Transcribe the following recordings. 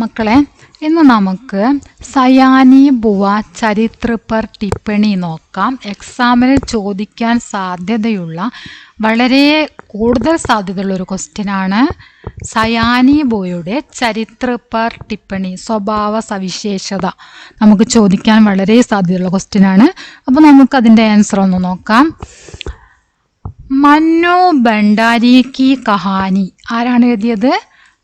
മക്കളെ, ഇന്ന് നമുക്ക് സയാനി ബുവ ചരിത്ര പർ ടിപ്പണി നോക്കാം. എക്സാമിന് ചോദിക്കാൻ സാധ്യതയുള്ള വളരെ കൂടുതൽ സാധ്യതയുള്ള ഒരു ക്വസ്റ്റ്യനാണ് സയാനി ബുവയുടെ ചരിത്ര പർ ടിപ്പണി, സ്വഭാവ സവിശേഷത. നമുക്ക് ചോദിക്കാൻ വളരെ സാധ്യതയുള്ള ക്വസ്റ്റ്യനാണ്. അപ്പോൾ നമുക്കതിൻ്റെ ആൻസർ ഒന്ന് നോക്കാം. മന്നു ഭണ്ഡാരി കി കഹാനി. ആരാണ് എഴുതിയത്?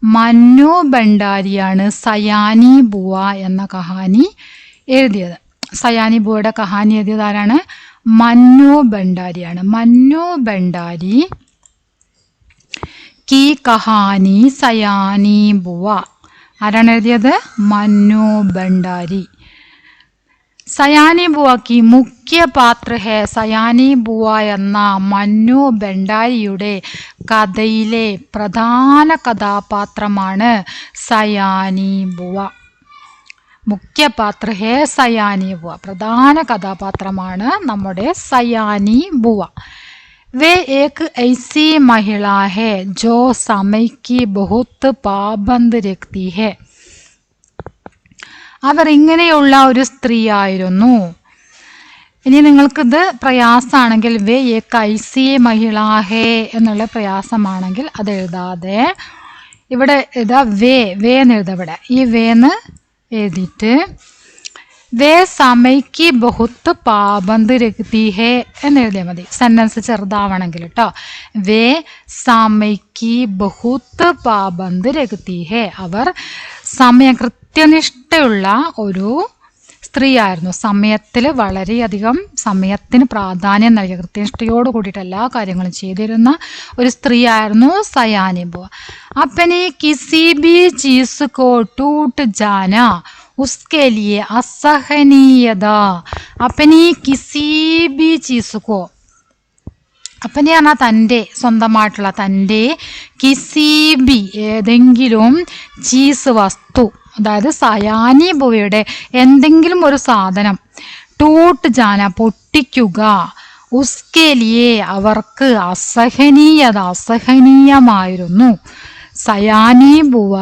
മന്നു ഭണ്ഡാരിയാണ് സയാനി ബുവ എന്ന കഹാനി എഴുതിയത്. സയാനി ബുവയുടെ കഹാനി എഴുതിയത് ആരാണ്? മന്നു ഭണ്ഡാരിയാണ്. മന്നു ഭണ്ഡാരി കി കഹാനി സയാനി ബുവ. ആരാണ് എഴുതിയത്? മന്നു ഭണ്ഡാരി. സയാനി ബുവ കി മുഖ്യ പാത്ര ഹെ. സയാനി ബുവ എന്ന മന്നു ഭണ്ഡാരിയുടെ കഥയിലെ പ്രധാന കഥാപാത്രമാണ് സയാനി ബുവ. മുഖ്യ പാത്ര ഹെ സയാനി ബുവ. പ്രധാന കഥാപാത്രമാണ് നമ്മുടെ സയാനി ബുവ. വേ ഏക് ഐസി മഹിള ഹെ ജോ സമയ് കി ബഹുത് പാബന്ദ് രഖ്തി ഹെ. അവർ ഇങ്ങനെയുള്ള ഒരു സ്ത്രീ ആയിരുന്നു. ഇനി നിങ്ങൾക്കിത് പ്രയാസമാണെങ്കിൽ വേ ഏക് ഐസി മഹിള ഹേ എന്നുള്ള പ്രയാസമാണെങ്കിൽ അത് എഴുതാതെ ഇവിടെ എഴുതാ വേ എന്ന് എഴുതാം. ഇവിടെ ഈ വേന്ന് എഴുതിയിട്ട് വേ സമയ്ക്ക് ബഹുത്ത് പാബന്ദ് രഖ്തി ഹേ എന്ന് എഴുതിയാൽ മതി. സെന്റൻസ് ചെറുതാവണമെങ്കിൽ കേട്ടോ. വേ സമയ്ക്ക് ബഹുത്ത് പാബന്ദ് രഖ്തി ഹേ. അവർ കൃത്യനിഷ്ഠയുള്ള ഒരു സ്ത്രീ ആയിരുന്നു. സമയത്തിൽ വളരെയധികം സമയത്തിന് പ്രാധാന്യം നൽകിയ, കൃത്യനിഷ്ഠയോട് കൂടിയിട്ട് എല്ലാ കാര്യങ്ങളും ചെയ്തിരുന്ന ഒരു സ്ത്രീ ആയിരുന്നു സയാനി ബുവ. അപ്പനി കിസി ബി ചീസ് കോ ടൂട്ട് ജാന ഉസ്കെ ലിയെ അസഹനീയത. അപ്പനി കിസി ബി ചീസ് കോ. അപ്പനി പറഞ്ഞാൽ തൻ്റെ, സ്വന്തമായിട്ടുള്ള തൻ്റെ, കിസീബി ഏതെങ്കിലും ചീസ് വസ്തു, അതായത് സയാനി ബുവയുടെ എന്തെങ്കിലും ഒരു സാധനം, ടൂട്ട് ജാന പൊട്ടിക്കുക, ഉസ്കേലിയെ അവർക്ക് അസഹനീയത അസഹനീയമായിരുന്നു. സയാനി ബുവ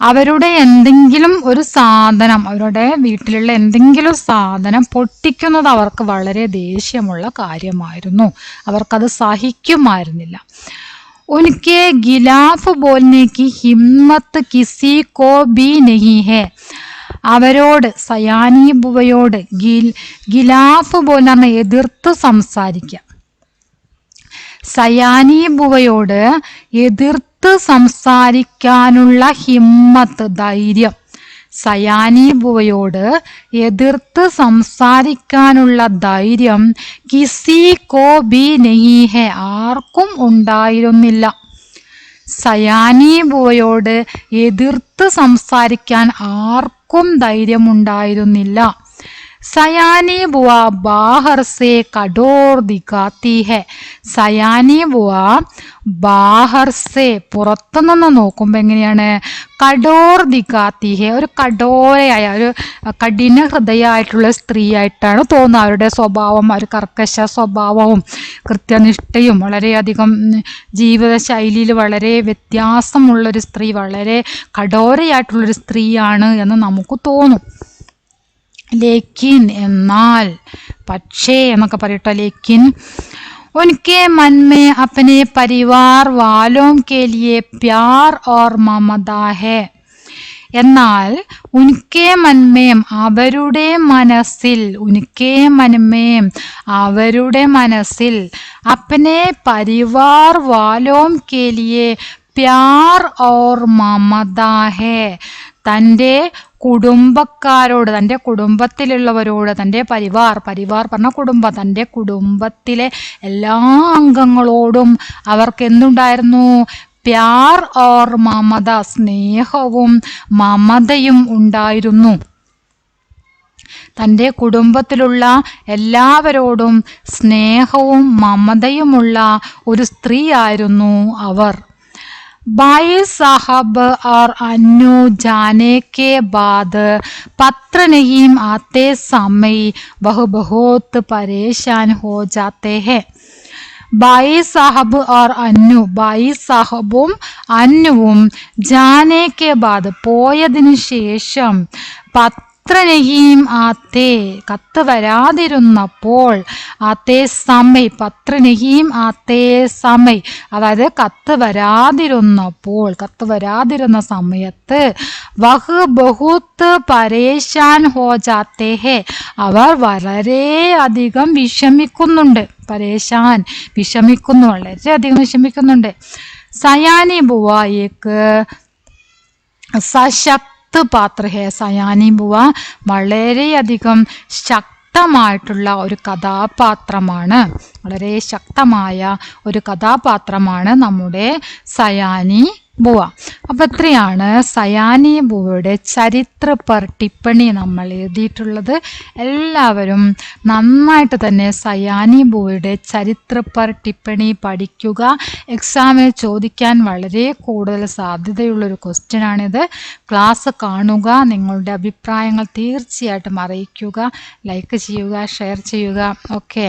അവരുടെ എന്തെങ്കിലും ഒരു സാധനം, അവരുടെ വീട്ടിലുള്ള എന്തെങ്കിലും സാധനം പൊട്ടിക്കുന്നത് അവർക്ക് വളരെ ദേഷ്യമുള്ള കാര്യമായിരുന്നു. അവർക്കത് സഹിക്കുമായിരുന്നില്ല. ഉനക്കെ ഗിലാഫ് ബോൽനെ കി ഹിമ്മത്ത് കിസി കോ ബി നഹി ഹെ. അവരോട്, സയാനി ബുവയോട് ഗിലാഫ് ബോൽ എന്ന് പറഞ്ഞാൽ എതിർത്ത് സംസാരിക്കുക. സയാനി ബുവയോട് എതിർത്ത് സംസാരിക്കാനുള്ള ഹിമ്മത്ത്, ധൈര്യം. സയാനി ബുവയോട് എതിർത്ത് സംസാരിക്കാനുള്ള ധൈര്യം കിസി കോ ബി നഹി ഹെ, ആർക്കും ഉണ്ടായിരുന്നില്ല. സയാനി ബുവയോട് എതിർത്ത് സംസാരിക്കാൻ ആർക്കും ധൈര്യമുണ്ടായിരുന്നില്ല. സയാനി ബുവ ബാഹർ സേ കഠോർ ദിഖാത്തി ഹെ. സയാനി ബുവ ബാഹർ സേ പുറത്തുനിന്ന് നോക്കുമ്പോൾ എങ്ങനെയാണ്? കഠോർ ദിഖാത്തി ഹെ, ഒരു കഠോരയായ, ഒരു കഠിന ഹൃദയമായിട്ടുള്ള സ്ത്രീ ആയിട്ടാണ് തോന്നുന്നത്. അവരുടെ സ്വഭാവം, ഒരു കർക്കശ സ്വഭാവവും കൃത്യനിഷ്ഠയും വളരെയധികം ജീവിതശൈലിയിൽ വളരെ വ്യത്യാസമുള്ളൊരു സ്ത്രീ, വളരെ കഠോരയായിട്ടുള്ളൊരു സ്ത്രീയാണ് എന്ന് നമുക്ക് തോന്നും. ലേക്കിൻ എന്നാൽ, പക്ഷേ എന്നൊക്കെ പറയട്ടോ. ലേക്കിൻ ഉൻകെ മൻ may അപ്നെ Parivar വാലോം K ലിയെ Pyaar or Mamata ഹെ. എന്നാൽ ഉൻകെ മൻമേം അവരുടെ മനസ്സിൽ, ഉൻകെ മൻമേം അവരുടെ മനസ്സിൽ, അപ്നെ പരിവാർ വാലോം കെ ലിയെ പ്യാർ ഓർ മമത ഹെ. തൻ്റെ കുടുംബക്കാരോട്, തൻ്റെ കുടുംബത്തിലുള്ളവരോട്, തൻ്റെ പരിവാർ പറഞ്ഞ കുടുംബം, തൻ്റെ കുടുംബത്തിലെ എല്ലാ അംഗങ്ങളോടും അവർക്ക് എന്തുണ്ടായിരുന്നു? പ്യാർ ഓർ മമത, സ്നേഹവും മമതയും ഉണ്ടായിരുന്നു. തൻ്റെ കുടുംബത്തിലുള്ള എല്ലാവരോടും സ്നേഹവും മമതയുമുള്ള ഒരു സ്ത്രീ ആയിരുന്നു അവർ. भाई साहब और अन्नू जाने के बाद पत्र नहीं आते समय वह बहुत परेशान हो जाते हैं. ബായി സാഹബ് ഓർ അന്നു, ബായി സാഹബും അന്നുവും ജാനെ കെ ബാദ് പോയതിനു ശേഷം പത്ര നഹീം ആത്തേ കത്ത് വരാതിരുന്നപ്പോൾ, ആത്തേ സമയ് പത്ര നഹീം ആത്തേ സമയ് അതായത് കത്ത് വരാതിരുന്ന സമയത്ത് വഹ് ബഹുത്ത് പരേശാൻ ഹോ ജാത്തേ ഹേ അവർ വളരെയധികം വിഷമിക്കുന്നുണ്ട്. പരേശാൻ വിഷമിക്കുന്നു, വളരെയധികം വിഷമിക്കുന്നുണ്ട്. സയാനി ബുവ ഏക്ക് സശക്ത പാത്ര ഹേ, സയാനി ബുവ വളരെയധികം ശക്തമായിട്ടുള്ള ഒരു കഥാപാത്രമാണ്, വളരെ ശക്തമായ ഒരു കഥാപാത്രമാണ് നമ്മുടെ സയാനി ബുവ. അപ്പൊ ഇത്രയാണ് സയാനി ബുവയുടെ ചരിത്ര പർ ടിപ്പണി നമ്മൾ എഴുതിയിട്ടുള്ളത്. എല്ലാവരും നന്നായിട്ട് തന്നെ സയാനി ബുവയുടെ ചരിത്ര പർ ടിപ്പണി പഠിക്കുക. എക്സാമിൽ ചോദിക്കാൻ വളരെ കൂടുതൽ സാധ്യതയുള്ളൊരു ക്വസ്റ്റ്യൻ ആണിത്. ക്ലാസ് കാണുക, നിങ്ങളുടെ അഭിപ്രായങ്ങൾ തീർച്ചയായിട്ടും അറിയിക്കുക, ലൈക്ക് ചെയ്യുക, ഷെയർ ചെയ്യുക. ഓക്കെ.